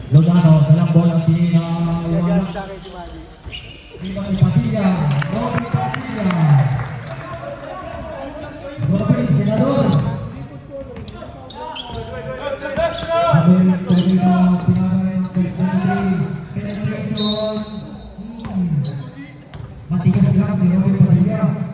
Lodano, dalang bola pinawala. Ibang Padilla, Robin Padilla. Robin Senador. Abel Torino, pinawala penetration. Matigas lang ni Robin Padilla.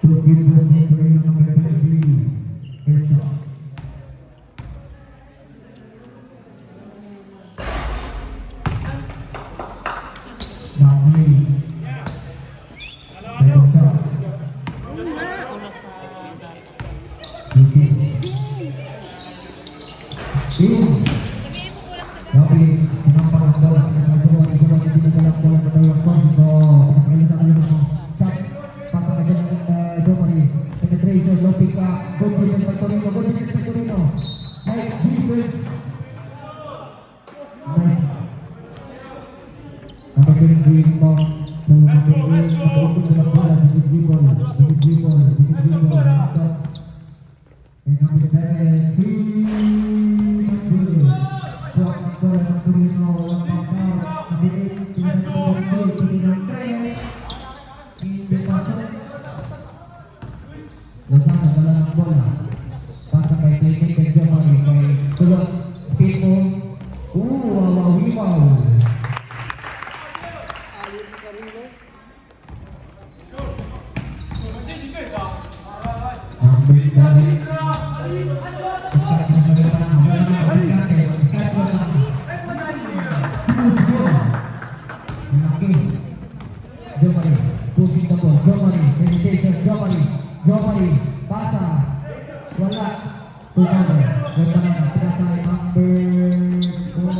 to give the century number 23. First shot. Lovely. Second shot. Boom. Lovely. Sinampak ang bola. Pinagagawa ni bola. Hindi na dalam bola na dalawang pondo. Pinagalitan na yung shot. Papakagyan ng Domari. Penetration. Low pick up. Good defense by Torino. Good defense by Torino. Nice defense. Nice. Number 23 long. So number 8. Napulog dalam bola. Bigit dribble. Bigit dribble. Bigit dribble. Stop. And number 7. Domari, pasa, wala, tumama, wala na, pinatay, number 4.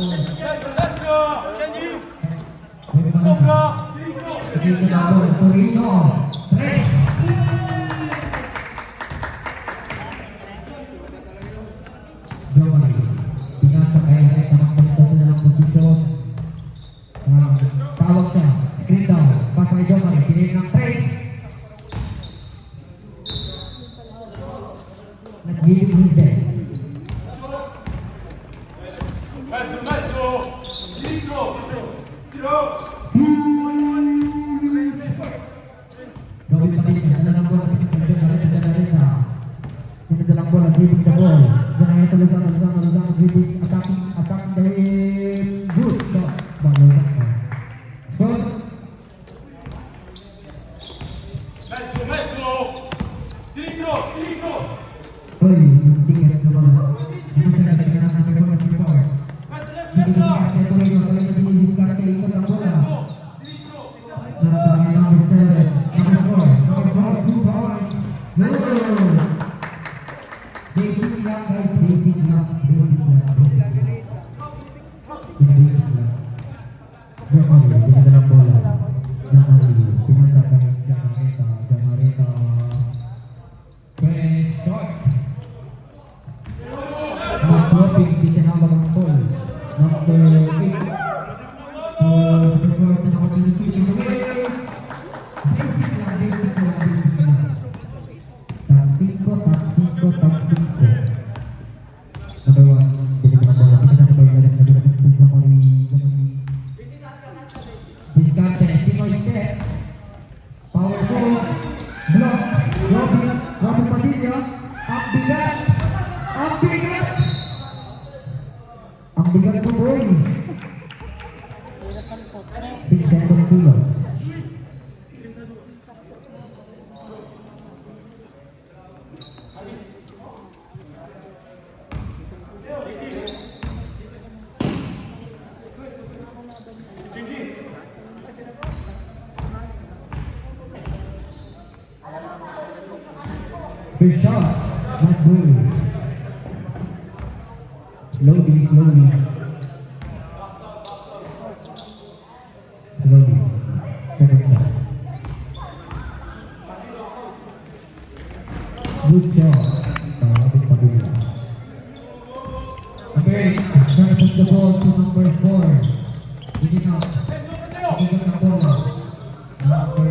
Torino, 3. Domari, pinasa kaya ay tamang balitan na ng posisyon. Tawag siya, screen down, pasa kay Domari, pinili ng 3. Nag-give him best. Gawin pa din niya. Dala ng bola. Dala ng bola. Giving the ball. Dala ng Luzano. Giving. Attacking dahil. Good. So, ball. Score. Oy, yung ticket na bola. Ano sila tingnan natin ng bola ng Sipor? Hindi ko kaya tuloy mo. Tuloy na dinibig ka kay ikot ang bola. Nasa number 7. Number 4. 2 points. Goal! Basic lang guys. Basic lang. Jamari, binigyan ng bola. Jamari, pinasa kay Jamareta. Press shot. Dropping, tinawag ang ball. Number 8. Basic lang. Top 5. Number 1, binigyan ng bola. Pinasa kay Jamari. Discarte, Pinoy set. Powerful. Block. Robin Padilla. Ang bigat. Ang bigat ko boy. 6 kilos. First shot, not good. Slowly. Second shot. Good shot. Okay, try to put the ball to number 4. Hindi na. Hindi na bola. Number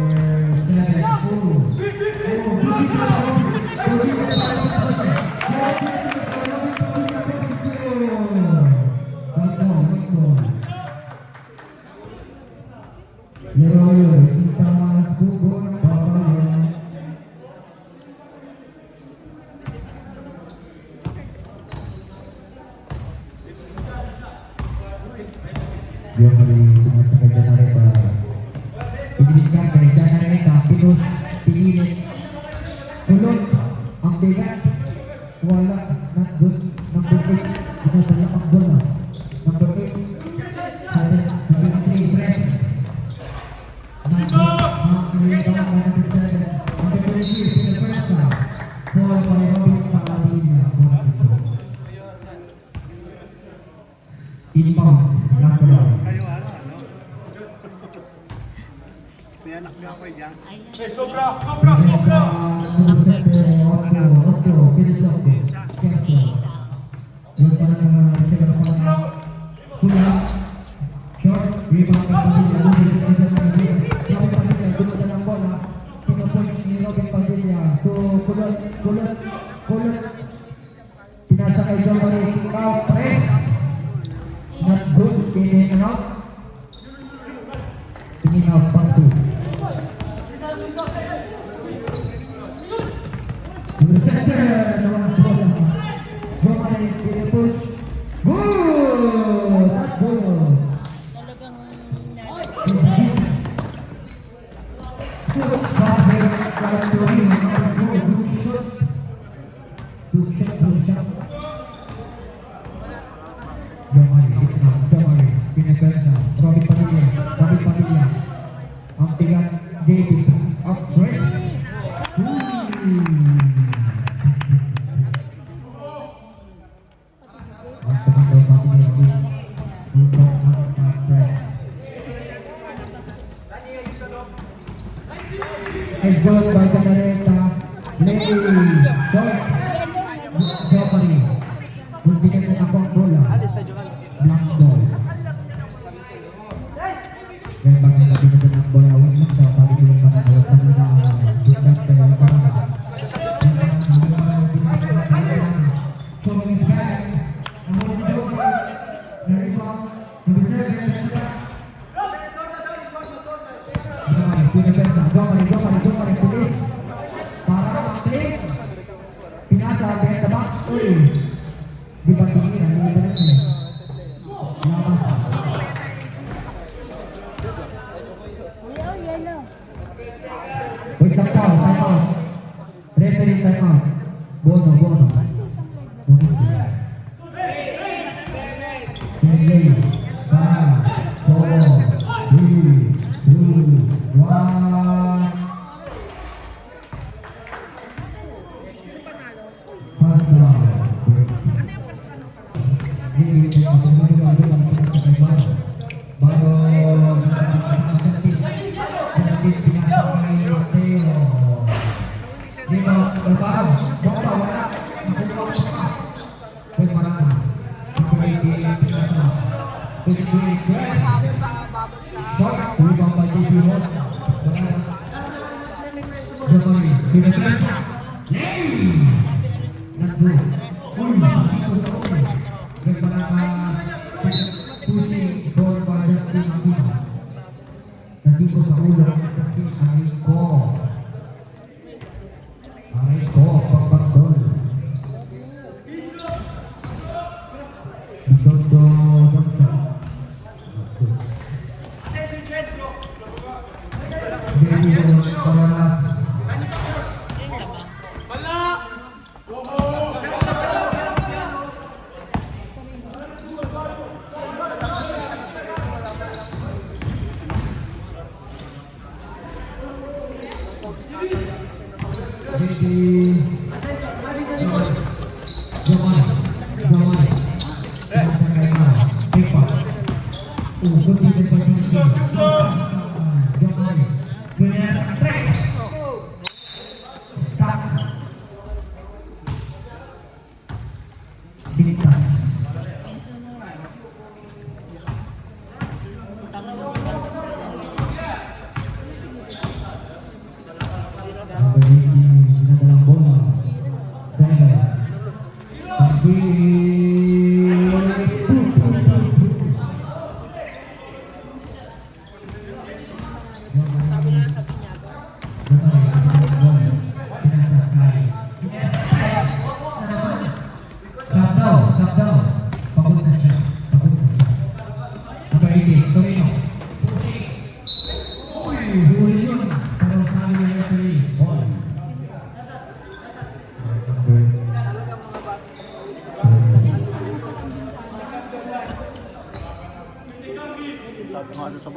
7. Yung tumatagay na rin pa. Pinilis ka, pinagdana rin ka, pilit. Sulod. Ang bigat. Wala. Not good. Number 8. Dinadala ang bola. Number 8. Number 3. Press. Inbound, lateral. Kayo ano? May anak nga ako yan. Sobra! Pinasa kay John Marie, kick out, press. Not good, in and out. Tingin out, pass to. To the center, naman ang bola. John Marie, push. Good! That's good. Robin Padilla. Ang tigang David. Up press. It's good by Camareta. Play. Short. Jopari. Bigyan mo ako ang bola. Black ball. Then bakit natin ito ng bola? Wait lang daw. Pag ito yung panahon na dito tayo para. So, it's back. Ang muli nyo. Na-rebound. Na-reserve. Jopari. Pulis. Para mag-click. Pinasa. Behind the back. Uy. Di ba tingin? Hindi ba rin eh? Labas. Wait lang daw, time out. Referee time out. Bono. Play. 5, 4, 3, 2, 1. First round.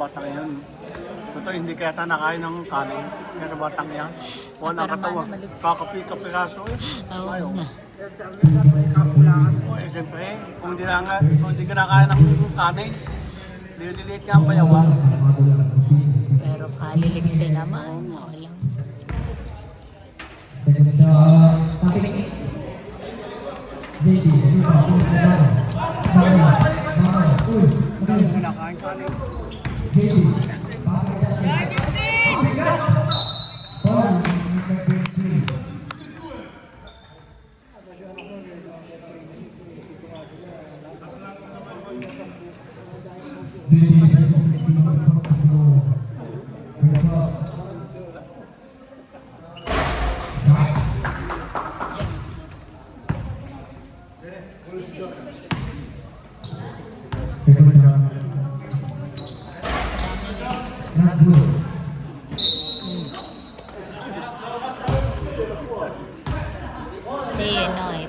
batang yan. Ito, hindi kaya nakain ng kanin. Kaya batang yan. Walang Parang katawan. malugs. Kakapi-kapiraso eh. Oo Ayaw. na. O, siyempre, kung hindi ka nakain ng kanin, dililiit nga ang bayawang. Pero kaliligse naman. Walang. Second shot. Tapik. JD. Hindi ka nakain kanin. JD. Not good. Si Noy.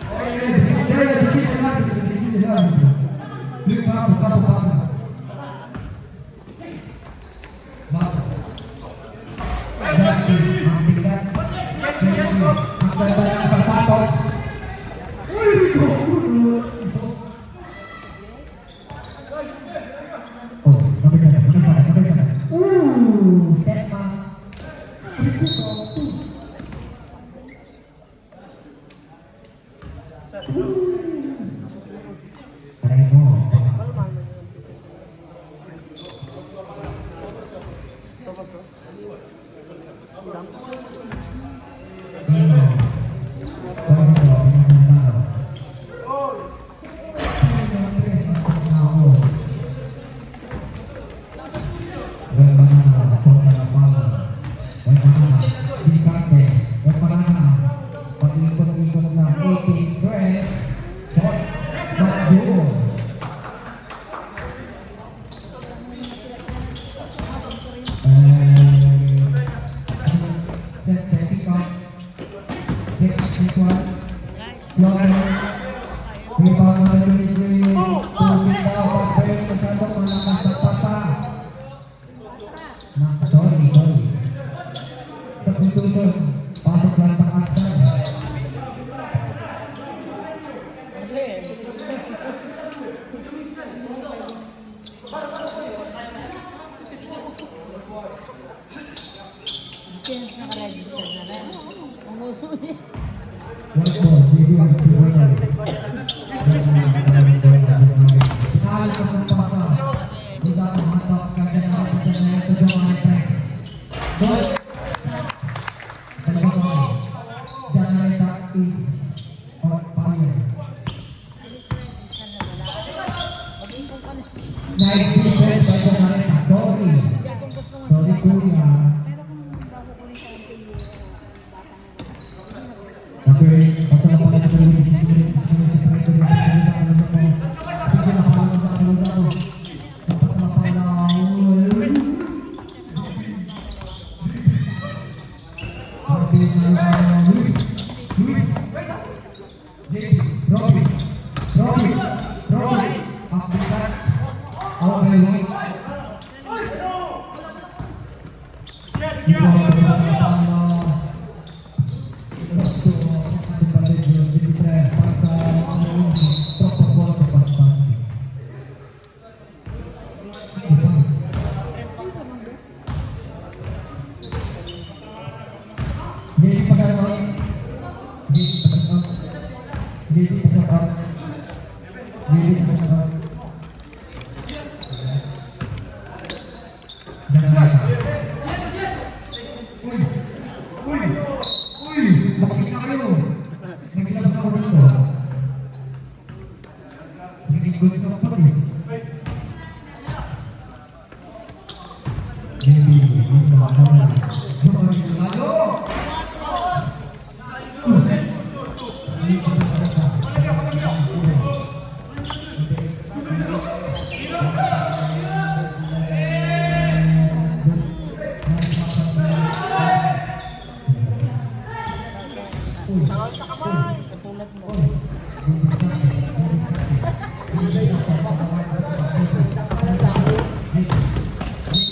Pasok lang sa kasa. Nakaregister na rin. Ang uso niya. Nice defense by Janareta. Sorry Kuya. Katulad mo. Hey.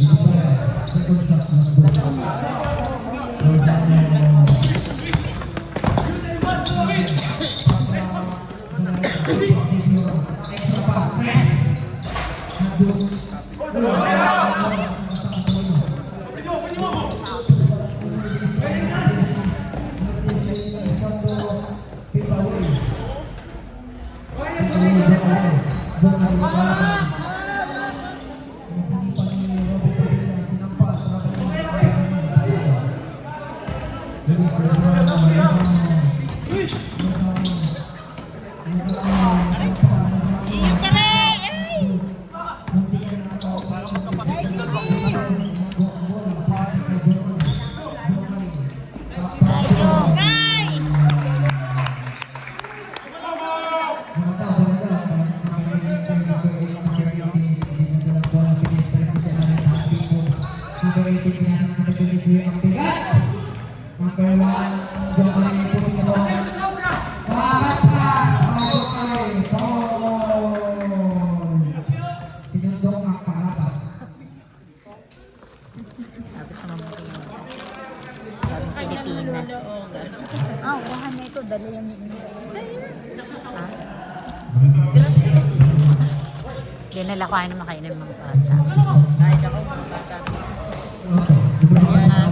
Second shot ng extra pass, Iyo ka na! Ay! Ay, Jimmy! Ayo, guys! Tapos naman mo ito. Daming Pilipinas. Ah, uwahan na ito. Dala yan ninyo. Ha? Dinala ko ayaw makainin mga bata. Kahit ako mga bata.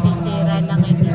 Sisira lang ito.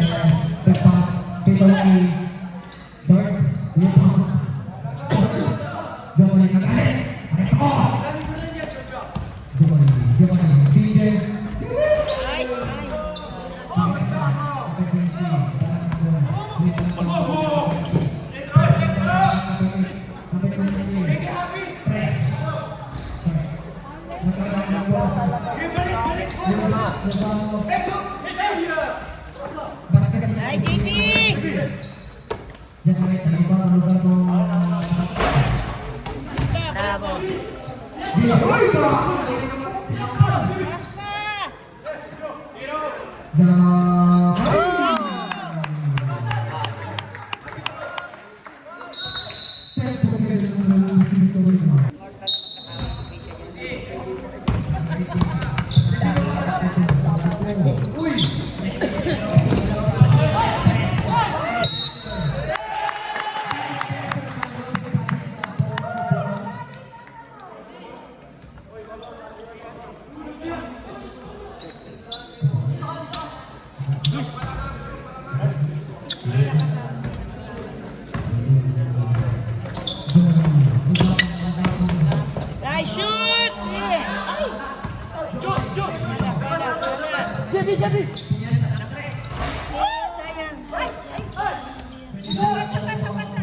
Ay, JP! Bravo! Guys, shoot! Ay! Oh, sayang. Ay! Pasa, pasa, pasa.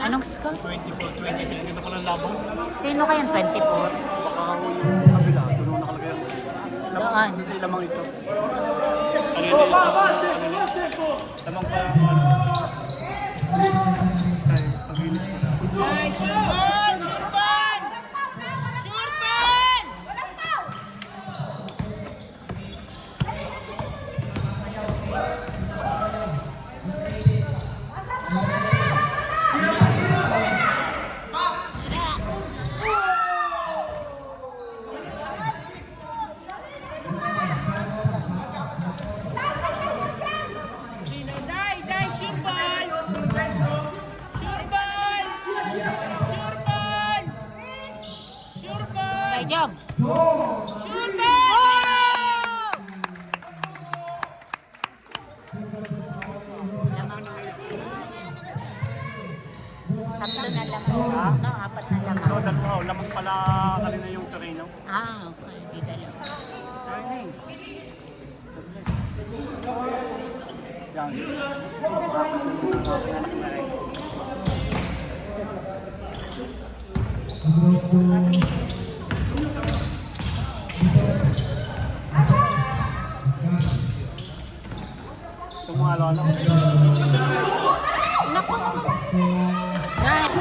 Anong score? 24-23 dito ko ng labang. Sino kayang 24? Baka ako yung kabila. Doon nakalagay ang Doon. Hindi lamang ito. Lamang pa. Pagilis pa. Ay, Shurban! Shurban! Shurban! Dai, Shurban! Shurban! Shurban! Shurban! Good job! Shurban! Tatlo na lang. No, apat na lang. No, dalawa. Lamang pala kanina yung Torino. Ah, okay. Di dalawa. Training. Yan. Sumalo lang. Naku! Dahil.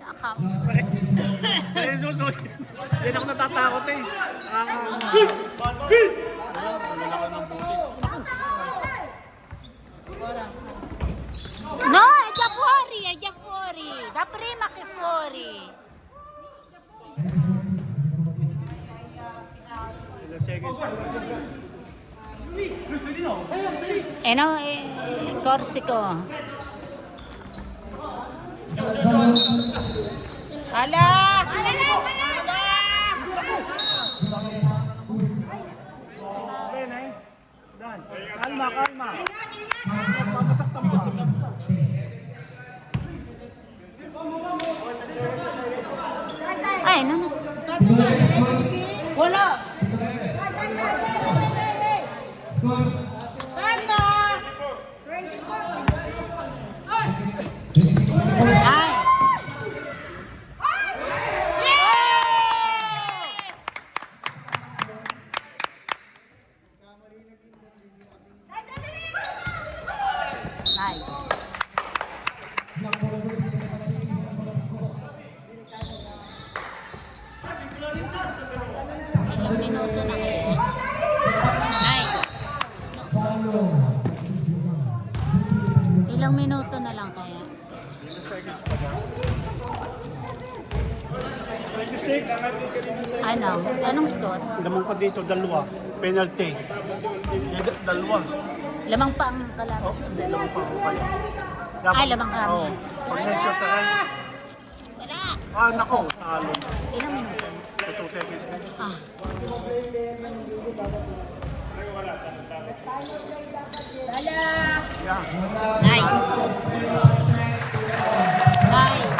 Account. Kaya susunod. Hindi ako natatakot eh. No, è già fuori. Da prima che fuori. Eh no, Corsico. Ala! Kalma, kalma. Mamasaktan mo sila. Ay, no, no. Wala. Ay. Nice. Ilang minuto na kayo? Nice. Ilang minuto na lang kaya? 26. Ano? Anong score? Lamang pa dito, dalawa. Penalty. Dalawa. Lamang pa ang kalaban. Oh, hindi lamang pa ako kayo. Ay, lamang kami. Oo. Pag nag-shot na kayo. Wala. Ah, nako. Talo. Ilang minuto? 2 seconds na. Ah. Yeah. Nice. Nice.